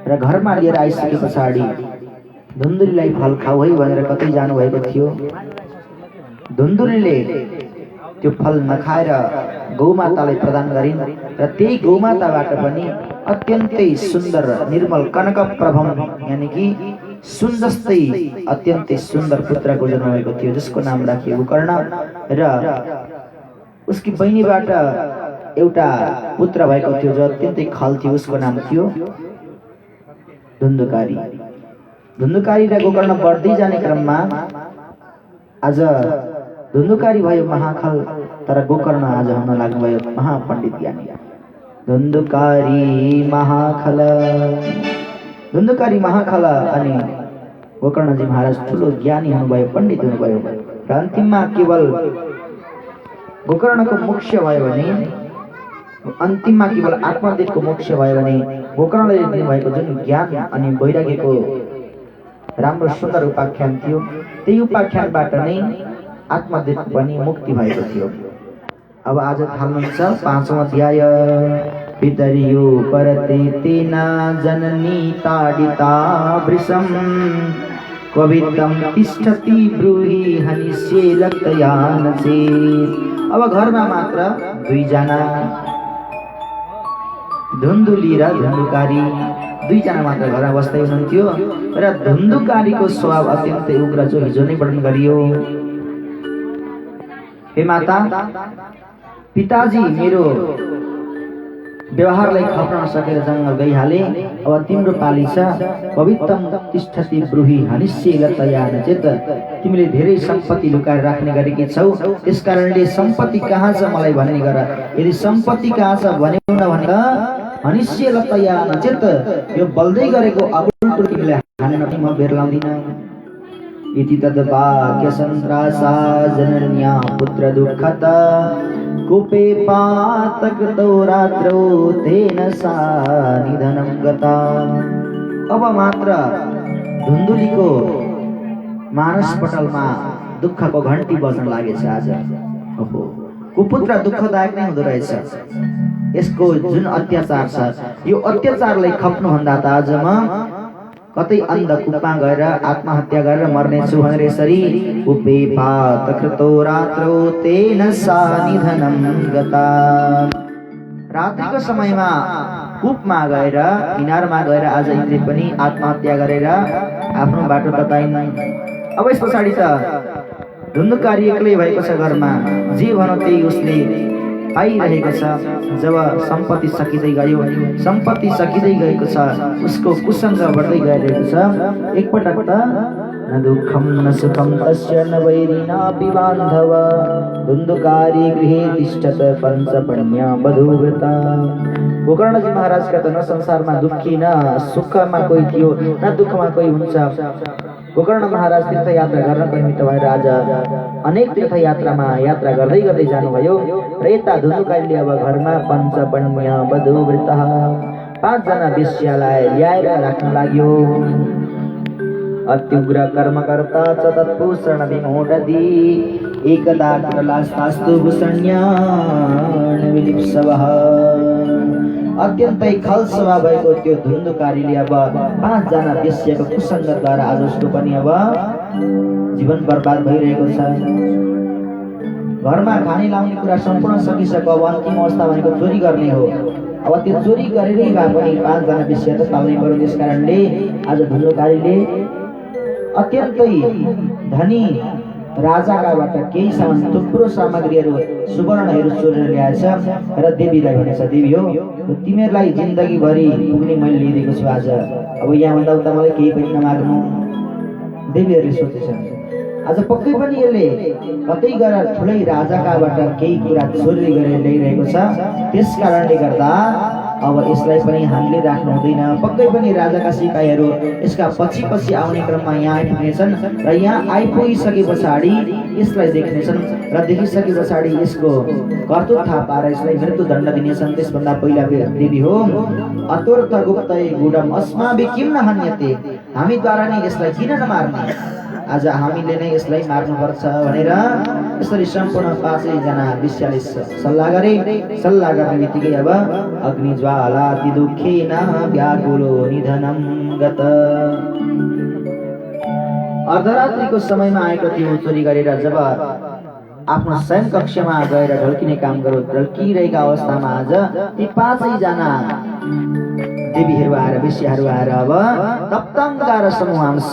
र घरमा लिएर आइसके पछाडि धुन्दुलीलाई फल खाऊ है भनेर कतै जानुभएको थियो। धुन्दुलीले त्यो फल नखाएर गौमातालाई प्रदान गरिन् र त्यही गौमाताबाट पनि अत्यन्तै सुन्दर निर्मल कनकप्रभम यानी कि सुन जस्तै अत्यन्तै सुन्दर पुत्रको जन्म भएको थियो, जसको नाम राखियो गोकर्ण। र उसकी बहिनीबाट एउटा पुत्र भएको थियो जो अत्यन्तै खल थियो, उसको नाम थियो धुन्धुकारी। धुन्धुकारी र गोकर्ण बढ्दै जाने क्रममा आज धुन्धुकारी भयो महाखल, तर गोकर्ण आज हुन लाग्नुभयो महापण्डित ज्ञानी। धुन्धुकारी महाखल, धुन्धुकारी महाखल अनि गोकर्णजी महाराज ठुलो ज्ञानी हुनुभयो, पण्डित हुनुभयो। र अन्तिममा केवल गोकर्णको मोक्ष भयो भने, अन्तिममा केवल आत्मदेवको मोक्ष भयो भने गोकर्णले दिनुभएको जुन ज्ञान अनि वैराग्यको राम्रो सुन्दर उपाख्यान थियो, त्यही उपाख्यानबाट नै आत्मदेव पनि मुक्ति भएको थियो। अब आज थाल्नुहुन्छ 5औं अध्याय। पितरियो परते तेना जननी ताडिता वृषम कवितम तिष्ठति ब्रूहि हनिष्ये लक्तयान चेत। अब घरमा मात्र दुईजना, धुन्दुली र धुन्धुकारी दुईजना मात्र घरमा बस्दै हुनुहुन्थ्यो। र धुन्धुकारीको स्वभाव अत्यन्तै उग्र जो हिजो नै वर्णन गरियो। हे माता, पिताजी मेरो व्यवहारलाई खप्न नसकेर जङ्गल गइहाले, अब तिम्रो पाली छ। पवित्रम तिष्ठति ब्रूहि हनिष्ये लतयान चेत। तिमीले धेरै सम्पत्ति लुकाएर राख्ने गरेकी छौ, त्यसकारणले सम्पत्ति कहाँ छ मलाई भन्ने गर। यदि सम्पत्ति कहाँ छ भन्यौ न भनेर हनिष्ये लतयान चेत, यो बल्दै गरेको अबुल तिमीले हान्न म बेर लाउँदिन। इति तद्वाक्य सन्त्रासा जनन्या पुत्र दुःखत कुपे पातकृतौ रात्रौ तेन सा निधनं गता। अब मात्र धुन्दुलीको मानसपटलमा दुःखको घण्टी बज्न लागेछ। आज ओहो, कुपुत्र दुःखदायक नै हुँदो रहेछ। यसको जुन अत्याचार छ, यो अत्याचारलाई खप्नुभन्दा त आज म कतै अन्धकूपमा गएर आत्महत्या गरेर मर्नेछु भनेर यसरी उपे पातकृतौ रात्रौ तेन सा निधनं गता। रात्रिको समयमा कूपमा गएर, किनारमा गएर आज यिनले पनि आत्महत्या गरेर आफ्नो बाटो बताइन्। अब यस पछाडि त धुन्धुकारी एक्लै भएको छ घरमा, जे भनौँ त्यही उसले पाइरहेको छ। जब सम्पत्ति सकिँदै गयो, सम्पत्ति सकिँदै गएको छ, उसको कुसङ्ग बढ्दै गइरहेको छ। एकपटक त न दुःखम न सुखम तस्य न वैरिणापि बान्धव धुन्धुकारी गृहे तिष्ठत पञ्चपण्या वधूव्रता। गोकर्णजी महाराजका त न संसारमा दुःखी, न सुखमा कोही थियो, न दुःखमा कोही हुन्छ। गोकर्ण महाराज तीर्थयात्रा गर्नको निमित्त भएर आज अनेक तीर्थयात्रामा यात्रा गर्दै गर्दै जानुभयो। र यता धुन्धुकारीले अब घरमा पञ्चपण्य वधूव्रता 5 जना वेश्यालाई ल्याएर राख्न लाग्यो। अत्युग्र कर्मकर्ता च तत्भूषण विमोढति एकदा कुलास्तास्तु भूषण्यान् विलिप्सवः। अत्यन्तै खल स्वभाव भएको त्यो धुन्धुकारीले अब 5 जना वेश्याको कुसङ्गद्वारा आज उसको पनि अब जीवन बर्बाद भइरहेको छ। घरमा खाने लाउने कुरा सम्पूर्ण सकिसक्यो, अब अन्तिम अवस्था भनेको चोरी गर्ने हो। अब त्यो चोरी गरेरै भए पनि 5 जना वेश्या त पाल्नै पर्यो। त्यस कारणले आज धुन्धुकारीले अत्यन्तै धनी राजाकाबाट केही सामान, थुप्रो सामग्रीहरू, सुवर्णहरू चोरेर ल्याएछ र देवीलाई भनेछ, देवी हो, तिमीहरूलाई जिन्दगीभरि पुग्ने मैले लिइदिएको छु। आज अब यहाँभन्दा उता मलाई केही पनि नमाग्नु। देवीहरूले सोचेछन् आज पक्कै पनि यसले कतै गएर ठुलै राजाकाबाट केही कुरा चोरी गरेर ल्याइरहेको छ। त्यस कारणले गर्दा अब यसलाई पनि हामीले राख्नु हुँदैन। पक्कै पनि राजाका सिपाहीहरू यसका पछि पछि आउने क्रममा यहाँ आइपुग्नेछन् र यहाँ आइपुगिसके पछाडि यसलाई देख्नेछन् र देखिसके पछाडि यसको कर्तव्य थाहा पाएर यसलाई मृत्युदण्ड दिनेछन्। त्यसभन्दा पहिला देवी हो, अतोर्थ गुप्तै गुडम अस्माभि किम न हन्यते, हामीद्वारा नै यसलाई किन नमार्ने। आज हामीले नै यसलाई मार्नुपर्छ भनेर यसरी सम्पूर्ण 5 जना विश्याले सल्लाह गरे। सल्लाह गर्ने बित्तिकै अब अग्निज्वाला ति दुःखेन व्याकुलो निधनं गत। अर्धरात्रिको समयमा आएको त्यो चोरी गरेर जब आफ्नो शयन कक्षमा गएर ढल्किने काम गरो ढल्किरहेका अवस्थामा आज ती 5 जना देवीहरू आएर विश्याहरू आएर अब तप्तङ्कार समूहांश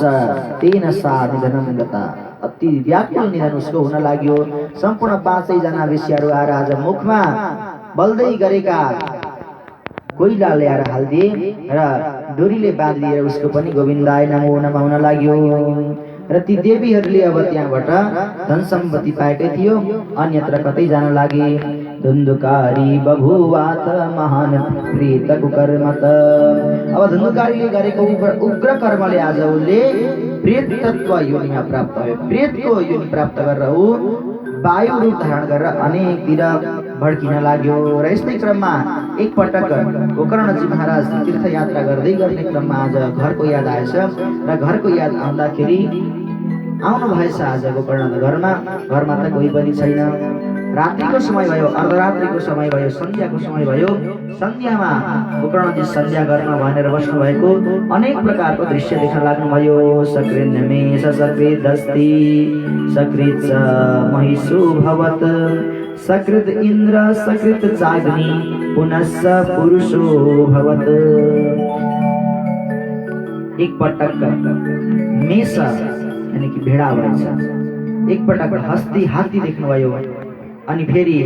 तेन सा निधनं गता। अति व्याकुल निधन उसको हुन लाग्यो। सम्पूर्ण 5 जना विश्याहरू आएर आज मुखमा बल्दै गरेका कोइला ल्याएर हाल्दिए र डोरीले बाँधिदिएर उसको पनि गोविन्दाय नमो नमः हुन लाग्यो। र ती देवीहरूले अब त्यहाँबाट धन सम्पत्ति पाएकै थियो, अन्यत्र कतै जान लागे। धुन्धुकारी बभुवात महान प्रेत कुकर्मत। अब धुन्धुकारीले गरेको उग्र कर्मले आज उसले प्रेत तत्व योनिमा प्राप्त भयो। प्रेतको योनि प्राप्त गरेर ऊ वायु रूप धारण गरेर अनेकतिर भड्किन लाग्यो। र यस्तै क्रममा एकपटक गोकर्णजी महाराज तीर्थयात्रा गर्दै गर्ने क्रममा आज घरको याद आएछ र घरको याद आउँदाखेरि आउनु भएछ आज गोकर्ण घरमा त कोही पनि छैन। रात्रिको समय भयो, अर्धरात्रिको समय भयो, सन्ध्याको समय भयो। सन्ध्यामा गोकर्णजी सन्ध्या गर्न भनेर बस्नु भएको अनेक प्रकारको दृश्य देख्न लाग्नुभयो। सकृन्मेष सकृदस्ति सकृत महिषो भवत सकृत इन्द्र सकृत चाग्नि पुनश्च पुरुषो भवत। एक पटक मेष यानी कि भेडा भएछ, एक पटक हस्ती हात्ती देख्नुभयो, अनि फेरि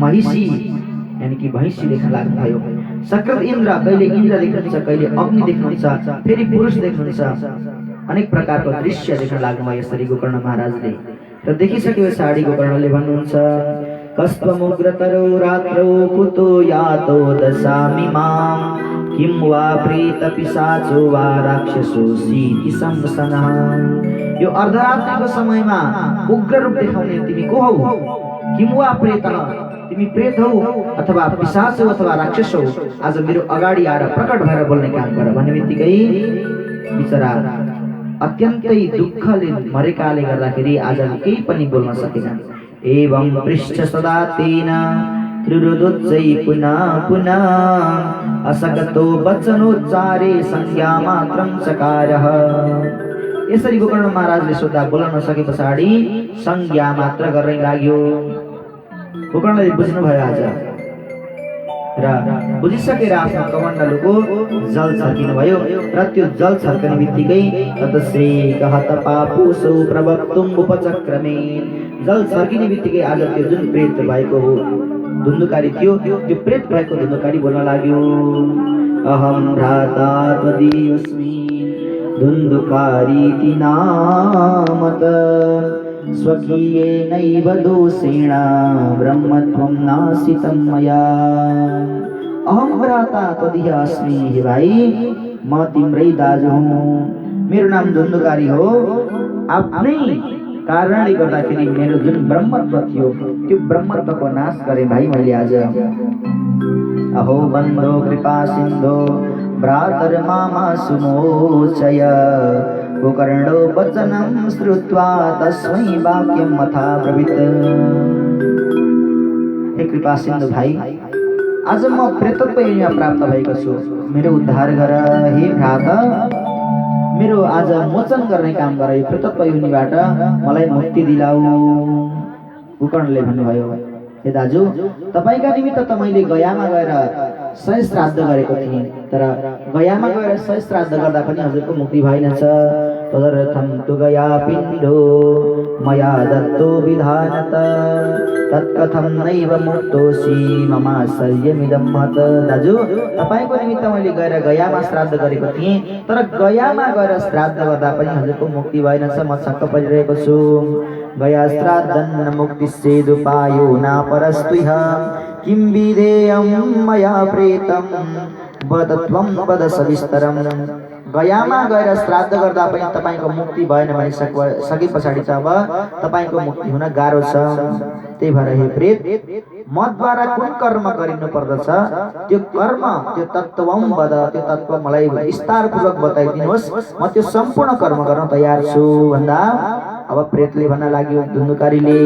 महिषी यानी कि भैँसी देख्न लाग्नुभयो। सकृत इन्द्र कहिले इन्द्र देख्नुहुन्छ, कहिले अग्नि देख्नुहुन्छ, फेरि पुरुष देख्नुहुन्छ। अनेक प्रकारको दृश्य देख्न लाग्नुभयो यसरी गोकर्ण महाराजले। र देखिसके पछाडि गोकर्णले भन्नुहुन्छ कस्त्वमुग्रतरो रात्रौ कुतो यातो दशामि मां किं वा प्रेत पिशाचो वा राक्षसोऽसीति संसनः। यो अर्धरात्रिको समयमा उग्र रूप देखाउने तिमी को हौ? किं वा प्रेत, तिमी प्रेत हौ अथवा पिशाच हौ अथवा राक्षस हौ? आज मेरो अगाडि आएर प्रकट भएर बोल्ने काम गर भन्ने बित्तिकै बिचरा अत्यन्तै दुःखले मरेकाले गर्दाखेरि आज केही पनि बोल्न सकेन। एवं पृष्ठ सदा तेन त्रिरुदोच्चै पुनः पुनः असगतो वचनोच्चारे संज्ञा मात्रं चकारः। यसरी गोकर्ण महाराजले सोध्दा बोल्न नसके पछाडि संज्ञा मात्र गर्नै लाग्यो। गोकर्णले बुझ्नुभयो आज र बुझिसकेर आफ्नो कमण्डलुको जल छर्किनु भयो र त्यो जल छर्कने बित्तिकै ततश्री कहत पापुसो प्रवक्तुम उपचक्रमे। जल छर्किने बित्तिकै आज त्यो जुन प्रेत भएको हो धुन्धुकारी थियो, त्यो प्रेत भएको धुन्धुकारी बोल्न लाग्यो। अहम भ्राता त्वदीयोऽस्मि धुन्धुकारीति नामत स्वकीयेनैव दोषेण ब्रह्मत्वं नासितं मया। अहम भ्राता त्वदीय अस्मि, हे भाइ म तिम्रै दाजु हुँ, मेरो नाम धुन्धुकारी हो। आफ्नै कारणले गर्दाखेरि मेरो जुन ब्रह्मत्व थियो त्यो ब्रह्मत्वको नाश गरे भाइ मैले आज। अहो बन्धो कृपा सिन्धो भ्रातर्मामा सुमोचय गोकर्णो वचनं श्रुत्वा तस्मै वाक्यं मथा ब्रवीत। हे कृपा सिन्धु भाइ, आज म प्रेतत्व योनिमा प्राप्त भएको छु, मेरो उद्धार गर। हे भ्राता, मेरो आज मोचन गर्ने काम गर, यो प्रेतत्व योनिबाट मलाई मुक्ति दिलाऊ। गोकर्णले भन्नुभयो हे दाजु, तपाईका निमित्त त मैले गयामा गएर 100 श्राद्ध गरेको थिएँ, तर गयामा गएर 100 श्राद्ध गर्दा पनि हजुरको मुक्ति भएनछ। तदर्थं तु गया पिण्डो मया दत्तो विधानत तत्कथं नैव मुक्तोऽसि ममाश्चर्यमिदं महत्। दाजु, तपाईको निमित्त मैले गएर गयामा श्राद्ध गरेको थिएँ, तर गयामा गएर श्राद्ध गर्दा पनि हजुरको मुक्ति भएनछ, म छक्क परिरहेको छु। गया श्राद्धन्न मुक्तिश्चेदुपायो नापरस्त्विह किं विधेयं मया प्रेतं वद त्वं वद सविस्तरम्। गयामा गएर श्राद्ध गर्दा पनि तपाईको मुक्ति भएन भने सके पछाडि त अब तपाईको मुक्ति हुन गाह्रो छ। त्यही भएर हे प्रेत, मद्वारा कुन कर्म गरिनु पर्दछ त्यो कर्म त्यो तत्त्वम वद त्यो तत्त्व मलाई विस्तारपूर्वक बताइदिनुहोस् म त्यो सम्पूर्ण कर्म गर्न तयार छु भन्दा अब प्रेतले भन्न लाग्यो धुन्धुकारीले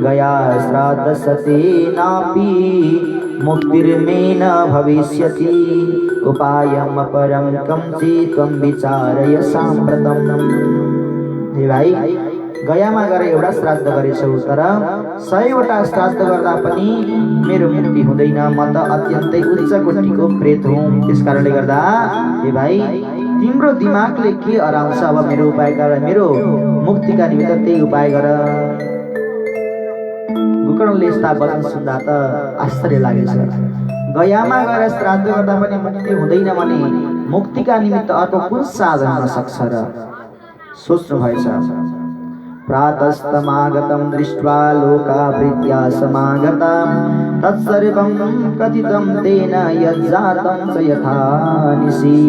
गया श्राद्ध सते नापि मुक्तिर्मेन भविष्यति उपायम अपरम कमचि त्वं विचारय साम्प्रतम। हे भाइ गयामा गएर एउटा श्राद्ध गरेछौ तर 100वटा श्राद्ध गर्दा पनि मेरो मुक्ति हुँदैन म त अत्यन्तै उच्च कोटिको प्रेत हुँ। त्यसकारणले गर्दा हे भाइ तिम्रो दिमागले के अराउँछ अब मेरो उपाय गर मेरो मुक्तिका निमित्त त्यही उपाय गर। गोकर्णले यस्ता वचन सुन्दा त आश्चर्य लागेछ। गयामा गएर श्राद्ध गर्दा पनि मुक्ति हुँदैन भने मुक्तिका निमित्त अर्को कुन साधन हुन सक्छ र सोच्नु भएछ। प्रातस्तमागतं दृष्ट्वा लोकावृत्या समागतं तत्सर्वं कथितं तेन यज्जातं च यथा निशि।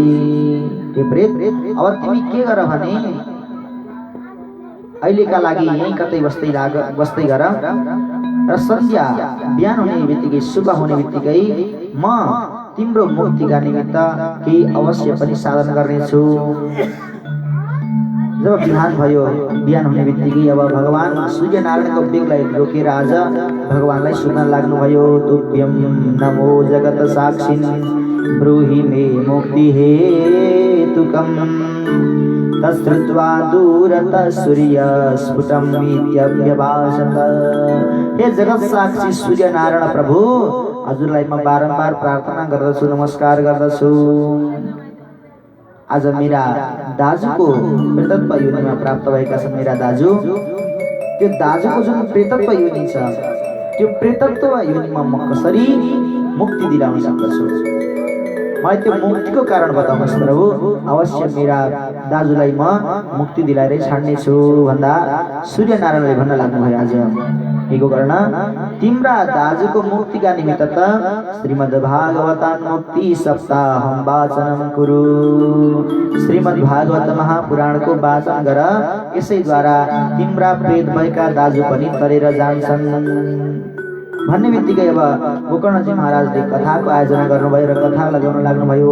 हे प्रेत अब तिमी के गर भने अहिलेका लागि यही कतै बस्दै गर र सन्ध्या बिहान हुने बित्तिकै शुभ हुने बित्तिकै म तिम्रो मुक्तिका निमित्त केही अवश्य पनि साधन गर्नेछु। जब बिहान भयो बिहान हुने बित्तिकै अब भगवान सूर्यनारायणको बेगलाई रोकेर आज भगवानलाई सुन्न लाग्नुभयो। तुभ्यं नमो जगत साक्षिन् ब्रूहि मे मुक्ति हेतुकम् तच्छ्रुत्वा दूरतः सूर्यस्फुटं इत्यभ्यभाषत। हे जगत साक्षी सूर्यनारायण प्रभु हजुरलाई म बारम्बार प्रार्थना गर्दछु नमस्कार गर्दछु। आज मेरा दाजुको प्रेतत्व योनिमा प्राप्त भएका छन् मेरा दाजु। त्यो दाजुको जुन प्रेतत्व योनि छ त्यो प्रेतत्व योनिमा म कसरी मुक्ति दिलाउन सक्दछु मलाई त्यो मुक्तिको कारण बताउनुहोस् प्रभु। अवश्य मेरा दाजुलाई म मुक्ति दिलाएरै छाड्नेछु भन्दा सूर्यनारायणले भन्न लाग्नुभयो आज हे गोकर्ण तिम्रा दाजुको मुक्तिका निमित्त त श्रीमद्भागवतान् मुक्ति सप्ताहं वाचनं कुरु। श्रीमद्भागवत महापुराणको वाचन गर यसैद्वारा तिम्रा प्रेत भएका दाजु पनि तरेर जान्छन् भन्ने बित्तिकै अब गोकर्णजी महाराजले कथाको आयोजना गर्नुभयो र कथा लगाउन लाग्नुभयो।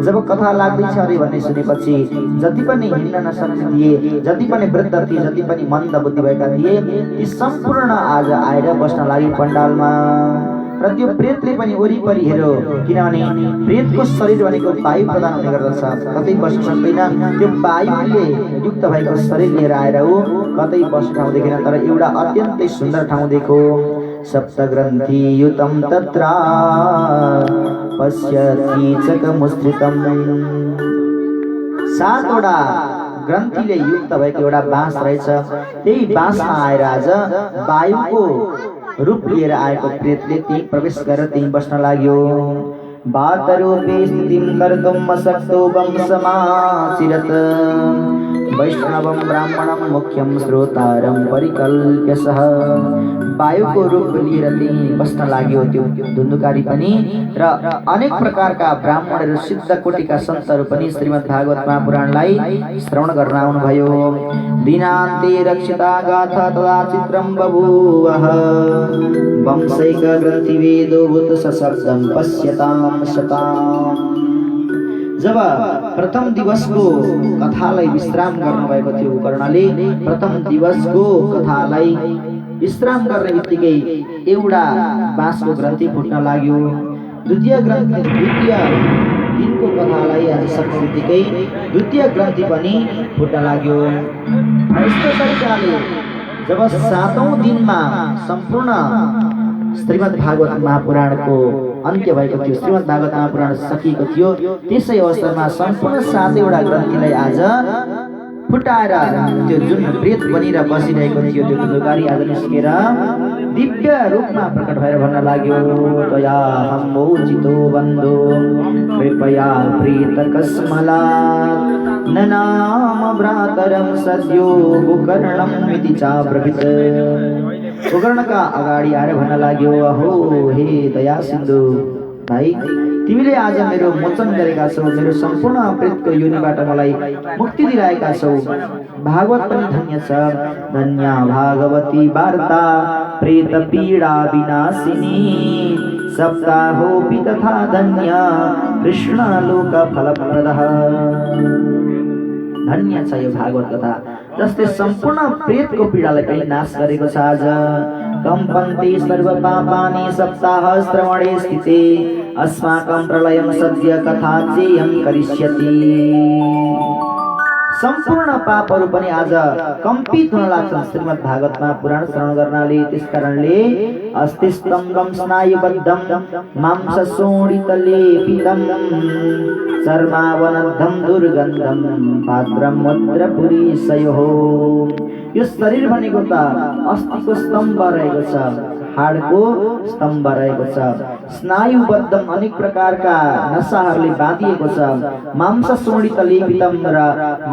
जब कथा लाग्दैछ अरे भन्ने सुनेपछि जति पनि हिँड्न नसक्ने थिए जति पनि वृद्ध थिए जति पनि मन्द बुद्धि भएका थिए ती सम्पूर्ण आज आएर बस्न लागि पण्डालमा। र त्यो प्रेतले पनि वरिपरि हेर्यो किनभने प्रेतको शरीर भनेको वायु प्रदान हुने गर्दछ कतै बस्न सक्दैन। त्यो वायुले युक्त भएको शरीर लिएर आएर ऊ कतै बस्न ठाउँ देखेन तर एउटा अत्यन्तै सुन्दर ठाउँ देखो। सप्तग्रन्थि युतं तत्र पश्यकीचकमुस्त्रितं। 7वटा ग्रन्थिले युक्त भएको एउटा बाँस रहेछ। त्यही बाँसमा आएर आज वायुको रूप लिएर आएको प्रेतले त्यही प्रवेश गरेर त्यही बस्न लाग्यो। वातरूपे स्थितिं कर्तुम् अशक्तो वंशमाचिरत् वैष्णवं ब्राह्मणं मुख्यं श्रोतारं परिकल्प्य सः। वायुको रूप लिएर त्यही बस्न लाग्यो त्यो धुन्धुकारी पनि र अनेक प्रकारका ब्राह्मणहरू सिद्ध कोटिका सन्तहरू पनि श्रीमद्भागवत महापुराणलाई श्रवण गर्न आउनुभयो। दिनान्ते रक्षिता गाथा तदा चित्रं बभूवः वंशैक ग्रन्थिवेदो भूत सशब्दं पश्यतां शताम्। जब प्रथम दिवसको कथालाई विश्राम गर्नुभएको थियो गोकर्णले प्रथम दिवसको कथालाई विश्राम गर्ने बित्तिकै एउटा बाँसको ग्रन्थि फुट्न लाग्यो। द्वितीय दिनको कथालाई आज सक्ने बित्तिकै द्वितीय ग्रन्थि पनि फुट्न लाग्यो। यस्तो तरिकाले जब 7औं दिनमा सम्पूर्ण श्रीमद्भागवत महापुराणको अन्त्य भएको थियो श्रीमद्भागवत महापुराण सकिएको थियो त्यसै अवसरमा सम्पूर्ण 7वटा ग्रन्थिलाई आज फुटाएर त्यो जुन प्रेत बनेर बसिरहेको थियो त्यो धुन्धुकारी आज निस्केर दिव्य रूपमा प्रकट भएर भन्न लाग्यो। तया हमोचितो बन्धो कृपया प्रीतकस्मलात् ननाम भ्रातरं सद्यो गोकर्णं इति चाब्रवीत्। गोकर्णका अगाडि आएर भन्न लाग्यो अहो हे दया सिन्धु भाइ तिमीले आज मेरो मोचन गरेका छौ, मेरो सम्पूर्ण प्रेतको योनिबाट मलाई मुक्ति दिलाएका छौ। भागवत पनि धन्य छ। धन्य भागवती वार्ता प्रेत पीडा विनाशिनी, सप्ताहोऽपि तथा धन्य कृष्ण लोक फलप्रदः। धन्य छ यो भागवत कथा, जसले सम्पूर्ण प्रेतको पीडालाई पनि नाश गरेको छ। आज कम्पन्ते सर्व पापानि सप्ताह श्रवणे स्थिते, अस्माकं प्रलयं सद्य कथा चेयं करिष्यति। सम्पूर्ण पापहरू पनि आज कम्पित हुन लाग्छन् श्रीमद् भागवतमा पुराण श्रवण गर्नाले। त्यसकारणले अस्तिस्तङ्गम स्नायुबद्धं मांसशोणितलेपितं चर्मावनद्धं दुर्गन्धं पात्रं मुद्रपुरीशयोः। यो शरीर भनेको त अस्थिको स्तम्भ रहेको छ, हाडको स्तम्भ रहेको छ। स्नायुबद्धम अनेक प्रकारका नसाहरूले बाँधिएको छ। मांस शोणित लेपितम र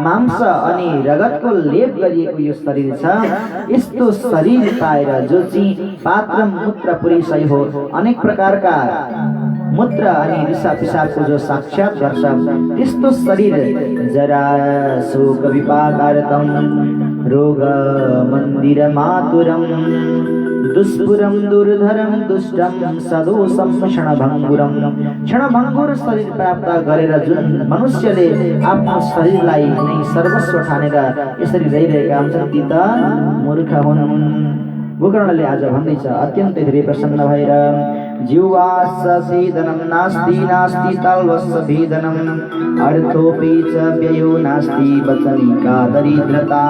मांस अनि रगतको लेप गरिएको यो शरीर छ। यस्तो शरीर पाएर जो चाहिँ पात्र मूत्र पुरीशय हो, अनेक प्रकारका मूत्र अनि रिसा पिसाबको जो साक्षात गर्छ, त्यस्तो शरीर जरा शोक विपाकारतम रोग मन्दिर मातुरम दुष्पुरम दुर्धरम दुष्टम सदोषम क्षणभङ्गुर शरीर प्राप्त गरेर जुन मनुष्यले आफ्नो शरीरलाई नै सर्वस्व ठानेर यसरी रहिरहेका हुन्छन् ती त मूर्ख हुन्। गोकर्णले आज भन्दैछ अत्यन्तै धेरै प्रसन्न भएर, जीवास सेदनं नास्ति नास्ति तल्वस् भेदनं अर्थोऽपि च व्ययो नास्ति वचनिका दरिद्रता।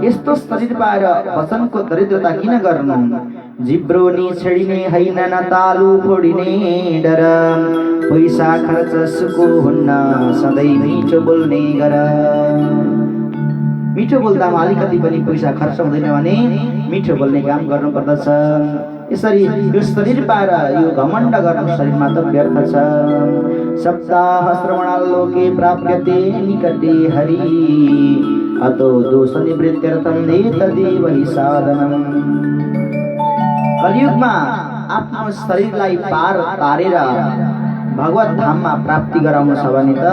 यस्तो शरीर पाएर वचनको दरिद्रता किन गर्नु? जिब्रो छेडिने हैन न तालु फोडिने डर, पैसा खर्च सुको हुन्न सधैँ मिठो बोल्ने गर। मिठो बोल्दामा अलिकति पनि पैसा खर्च हुँदैन भने मिठो बोल्ने काम गर्नुपर्दछ। यसरी यो शरीर पाएर यो घमण्ड गर्न शरीरमा त व्यर्थ छ। सप्ताह श्रवणालोके प्राप्यते निकटे हरि, अतो दोष निवृत्त्यर्थम एतदेव हि साधनम्। कलियुगमा आफ्नो शरीरलाई पार तारेर भगवत धाममा प्राप्ति गराउनु छ भने त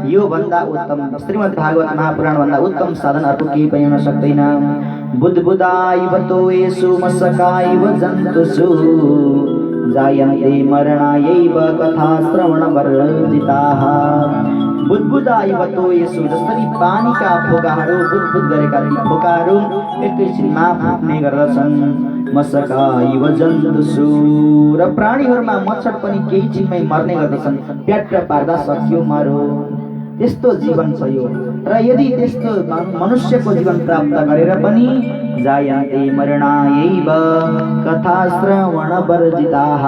यो भन्दा उत्तम श्रीमद् भागवत महापुराण भन्दा उत्तम साधन अर्को केही पनि हुन सक्दैन। बुद्बुदाइव तोयेषु मशकाइव जन्तुषु, जायन्ते मरणायैव कथा श्रवण वर्जिताः। बुद्बुदाइव तोयेषु, जसरी पानीका फोकाहरू बुदबुद गरेका ती फोकाहरू एकैछिनमा फुट्ने गर्दछन्। मशकाइव जन्तुषु, र प्राणीहरूमा मच्छर पनि केही छिनमै मर्ने गर्दछन्। प्याट्ट पार्दा सकियो मरो, त्यस्तो जीवन छ यो। र यदि त्यस्तो मनुष्यको जीवन प्राप्त गरेर पनि जायन्ते मरणायैव कथा श्रवण वर्जिताः,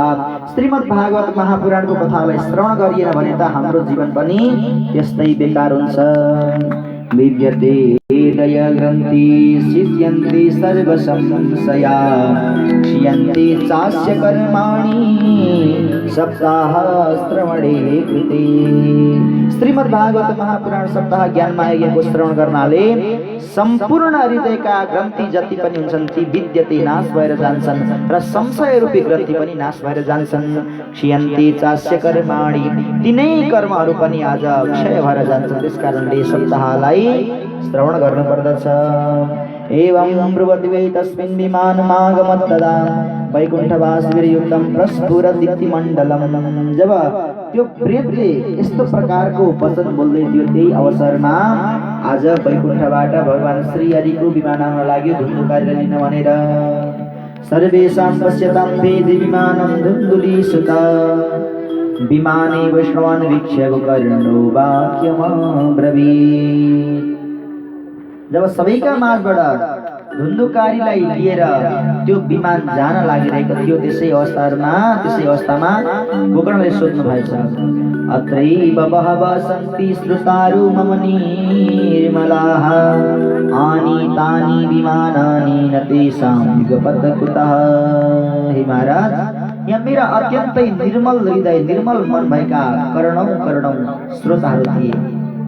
श्रीमद् भागवत महापुराणको कथालाई श्रवण गरिएन भने त हाम्रो जीवन पनि त्यस्तै बेकार हुन्छ। विद्यते दय ग्रन्थि सिद्ध्यन्ति सर्व संशया, क्षीयन्ते चास्य कर्माणि सप्ताह श्रवणे कृते। श्रीमद् भागवत महापुराण सप्ताह ज्ञानमा यज्ञको श्रवण गर्नाले सम्पूर्ण हृदयका ग्रन्थि जति पनि हुन्छन् ती विद्यते नाश भएर जान्छन्, र संशय रूपी ग्रन्थि पनि नाश भएर जान्छन्। क्षीयन्ते चास्य कर्माणि, तिनै कर्महरू पनि आज क्षय भएर जान्छन्। त्यसकारणले सप्ताहलाई श्रवण गर्नु पर्दछ। एवं ब्रुवति वै तस्मिन् विमानमागमत् तदा वैकुण्ठवासविरयुक्तं प्रस्फुरदिति मण्डलम्। जब त्यो प्रेतले यस्तो प्रकारको वचन बोल्दै थियो त्यही अवसरमा आज वैकुण्ठबाट भगवान श्री हरिको विमान आउन लाग्यो धुन्धुकारीलाई लिन भनेर। सर्वेषां पश्यतां वेदि विमानं धुन्धुलीसुता, विमाने वैष्णवान् वीक्ष्य गोकर्णो वाक्यमब्रवीत्। जब सबैका माझबाट धुन्धुकारीलाई लिएर त्यो विमान जान लागिरहेको थियो त्यसै अवस्थामा गोकर्णले सोध्नु भएछ, अत्रैव बहवः सन्ति श्रुतारो मम निर्मलाः, आनीतानि विमानानि न तेषां युगपत् कुतः। हे महाराज, यहाँ मेरा अत्यन्तै निर्मल हृदय निर्मल मन भएका करोडौं श्रोताहरू थिए,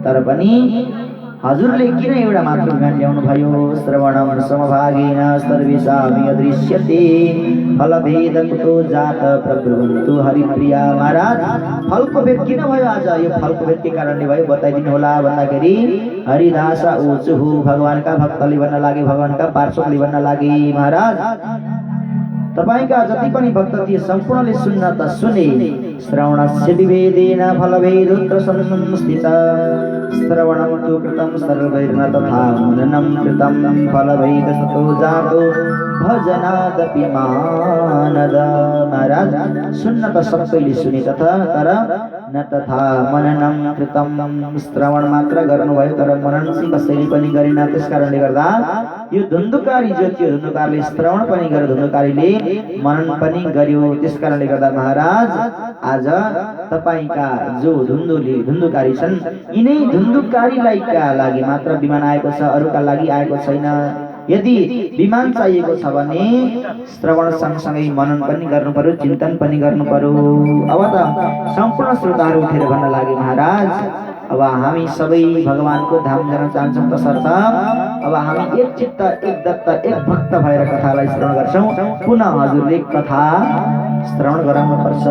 तर पनि हजुरले किन एउटा मात्र गान ल्याउनु भयो? श्रवणम समभागेन सर्वेषां यदृश्यते फलभेद कुतो जात प्रब्रुवन्तु हरिप्रिया। महाराज फलको भेद किन भयो आज? यो फलको भेद के कारणले भयो बताइदिनु होला भन्दाखेरि हरिदास ऊचुहु भगवानका भक्तले भन्न लागे, भगवानका पार्षदले भन्न लागे, महाराज तपाईका जति पनि भक्त थिए सम्पूर्णले सुन्न त सुने। श्रवणस्य विभेदेन फलभेदोऽत्र संस्थित श्रवणं तु कृतं सर्वैर्न तथा मननं कृतं फलभेद सतो जातो भजनादपि मानद। महाराज सुन्न त सबैले सुने तर न तथा मननं कृतं श्रवण मात्र गर्नुभयो तर मनन चाहिँ कसैले पनि गरेन। त्यसकारणले गर्दा यो धुन्धुकारी जो थियो धुन्धुकारले श्रवण पनि गर्यो, धुन्धुकारीले मनन पनि गर्यो। त्यसकारणले गर्दा महाराज आज तपाईका जो धुन्धुकारी छन् यिनै धुन्धुकारीलाई का लागि मात्र विमान आएको छ, अरूका लागि आएको छैन। यदि विमान चाहिएको छ भने श्रवण सँगसँगै मनन पनि गर्नु पर्यो, चिन्तन पनि गर्नु पर्यो। अब त सम्पूर्ण श्रोताहरू उठेर भन्न लागे, महाराज अब हामी सबै भगवानको धाम जान चाहन्छौँ तसर्थ अब हामी एक चित्त एक दत्त एक भक्त भएर कथालाई श्रवण गर्छौँ। पुनः हजुरले कथा श्रवण गराउनु पर्छ।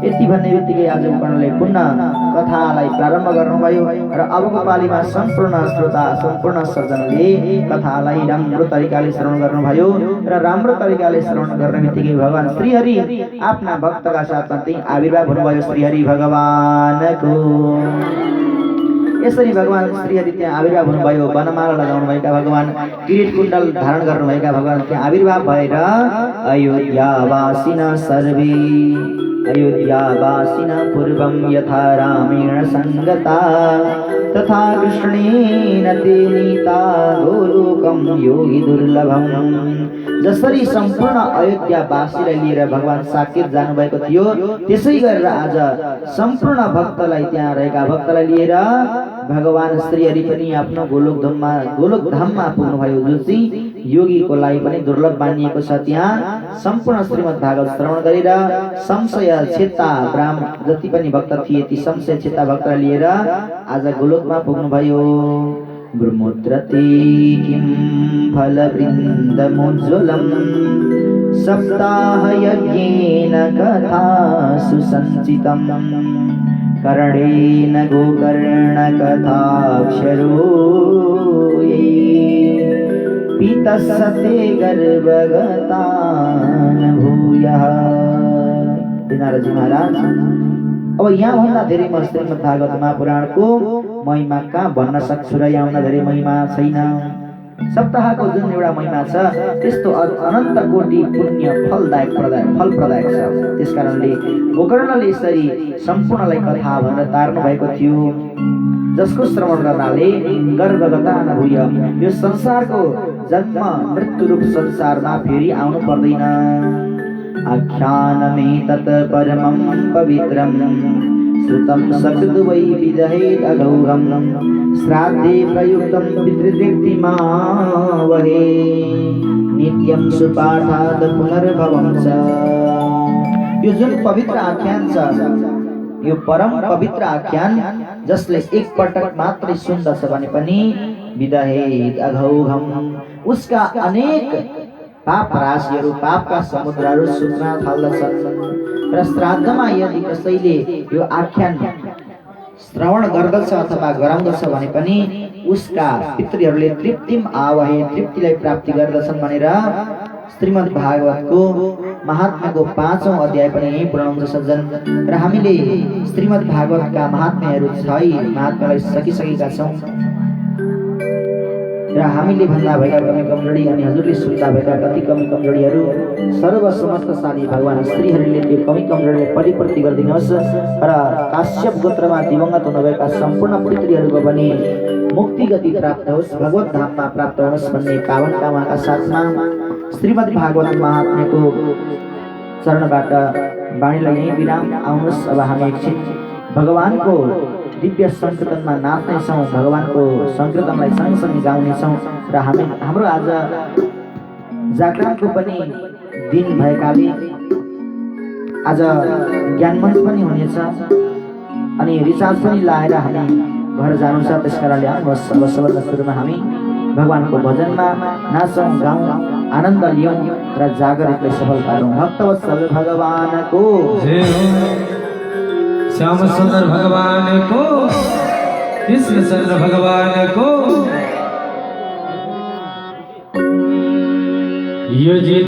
यति भन्ने बित्तिकै आज कर्णले पुनः कथालाई प्रारम्भ गर्नुभयो र अबको पालीमा सम्पूर्ण श्रोता सम्पूर्ण सज्जनले कथालाई राम्रो तरिकाले श्रवण गर्नुभयो र राम्रो तरिकाले श्रवण गर्ने बित्तिकै भगवान श्रीहरि आफ्ना भक्तका साथमा चाहिँ आविर्भाव हुनुभयो। श्रीहरि भगवानको यसरी भगवान श्रीहरि त्यहाँ आविर्भाव हुनुभयो। वनमाला लगाउनुभएका भगवान, किरीट कुण्डल धारण गर्नुभएका भगवान त्यहाँ आविर्भाव भएर अयोध्यावासिन सर्वे अयोध्यावासिन पूर्वं यथा रामेण संगता तथा कृष्णेन ते नीता गोलोकं योगी दुर्लभम्। जसरी सम्पूर्ण अयोध्यावासीलाई लिएर भगवान साकेत जानुभएको थियो त्यसै गरेर आज सम्पूर्ण भक्तलाई त्यहाँ रहेका भक्तलाई लिएर भगवान श्रीहरि पनि आफ्नो गोलोकधाममा पुग्नुभयो, जो चाहिँ योगीको लागि पनि दुर्लभ मानिएको छ। त्यहाँ सम्पूर्ण श्रीमद् भागवत श्रवण गरेर संशय छेता ब्राह्मण जति पनि भक्त थिए ती संशय छेता भक्तलाई लिएर आज गोलोकमा पुग्नुभयो। ब्रह्मोत्रते किं फलवृन्दमुज्ज्वलम् सप्ताह यज्ञेन कथा सुसञ्चितम् कर्णेन गोकर्ण कथाक्षरो पीतस्सते गर्भगता न भूयः। नारदजी महाराज अब यहाँभन्दा धेरै म श्रीमद् भागवत महापुराणको महिमा कहाँ भन्न सक्छु र यहाँभन्दा धेरै महिमा छैन। सप्ताहको जुन एउटा महिमा छ त्यस्तो अनन्त कोटि पुण्य फलप्रदायक छ। त्यसकारणले गोकर्णले यसरी सम्पूर्णलाई कथा भनेर तार्नु भएको थियो, जसको श्रवण गर्नाले गर्भगता नभूय यो संसारको जन्म मृत्यु रूप संसारमा फेरि आउनु पर्दैन। आख्यानमेतत् परमं पवित्रं श्रुतं सकृद्वै विदहेत् अघौघं श्राद्धे प्रयुक्तं पितृतृप्तिमावहे नित्यं सुपाठात् पुनर्भवं च। यो जुन पवित्र आख्यान छ यो परम पवित्र आख्यान जसले एक पटक मात्रै सुन्दछ भने पनि विदहेत् अघौघं उसका अनेक पाप राशिहरू पापका समुद्रहरू सुक्न थाल्दछन् र श्राद्धमा यदि कसैले यो आख्यान श्रवण गर्दछ अथवा गराउँदछ भने पनि उसका पितृहरूले तृप्तिम आवहे तृप्तिलाई प्राप्ति गर्दछन् भनेर श्रीमद् भागवतको महात्म्यको 5औं अध्याय पनि यही पुराउँछ सज्जन। र हामीले श्रीमद् भागवतका महात्म्यहरू 6 महात्म्यलाई सकिसकेका छौँ र हामीले भन्दा भएका कमी कमजोरी अनि हजुरले सुन्दा भएका कति कमी कमजोरीहरू सर्वसमर्थशाली भगवान श्रीहरिले त्यो कमी कमजोरीलाई परिपूर्ति गरिदिनुहोस् र काश्यप गोत्रमा दिवंगत हुनुभएका सम्पूर्ण पितृहरूको पनि मुक्ति गति प्राप्त होस्, भगवत धाममा प्राप्त होस् भन्ने पावन कामनाका साथमा श्रीमद् भागवत महात्म्यको चरणबाट वाणीलाई यही विराम आउनुहोस्। अब हामी एकछिन भगवानको दिव्य संकीर्तनमा नाच्नेछौँ, भगवानको संकीर्तनलाई सँगसँगै गाउनेछौँ र हाम्रो आज जागरणको पनि दिन भएकाले आज ज्ञान मञ्च पनि हुनेछ अनि रिचार्ज पनि लाएर हामी घर जानु छ। त्यस कारणले आउनुहोस् अब सबभन्दा सुरुमा हामी भगवानको भजनमा नाचौँ गाउँ आनन्द लियौँ र जागरणलाई सफल पारौँ। भक्तवत्सल भगवानको जय हो। श्याम सुंदर भगवान को, कृष्ण चंद्र भगवान को। ये जी